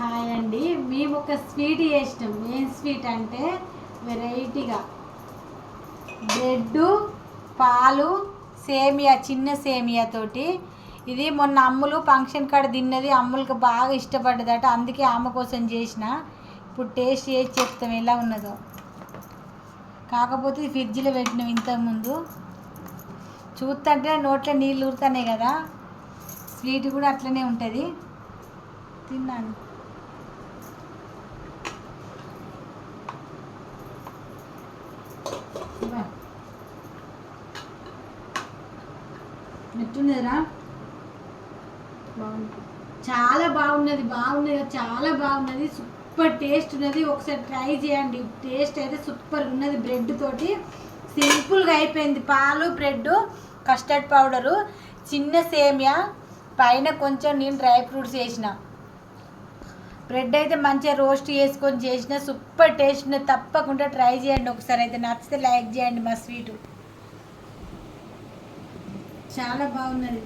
Hi అండి. మేము ఒక స్వీట్ చేసినాం. ఏం స్వీట్ అంటే వెరైటీగా బ్రెడ్, పాలు, సేమియా, చిన్న సేమియా తోటి. ఇది మొన్న అమ్ములు ఫంక్షన్ కాడ తిన్నది. అమ్ములకు బాగా ఇష్టపడ్డదట, అందుకే ఆమె కోసం చేసిన. ఇప్పుడు టేస్ట్ చేసి చెప్తాం ఎలా ఉన్నదో. కాకపోతే ఫ్రిడ్జ్లో పెట్టినాం ఇంతకుముందు. చూస్తుంటే నోట్లో నీళ్ళు ఊరుతున్నాయి కదా. స్వీట్ కూడా అట్లనే ఉంటుంది. తిన్నాను. ఎట్టున్నదిరా? బాగుంది, చాలా బాగున్నది. చాలా బాగున్నది. సూపర్ టేస్ట్ ఉన్నది. ఒకసారి ట్రై చేయండి. టేస్ట్ అయితే సూపర్ ఉన్నది. బ్రెడ్ తోటి సింపుల్గా అయిపోయింది. పాలు, బ్రెడ్, కస్టర్డ్ పౌడరు, చిన్న సేమియా, పైన కొంచెం నేను డ్రై ఫ్రూట్స్ వేసిన. బ్రెడ్ అయితే మంచిగా రోస్ట్ చేసుకొని చేసిన. సూపర్ టేస్ట్ ఉన్నది. తప్పకుండా ట్రై చేయండి ఒకసారి. అయితే నచ్చితే లైక్ చేయండి. మా స్వీటు చాలా బాగున్నది.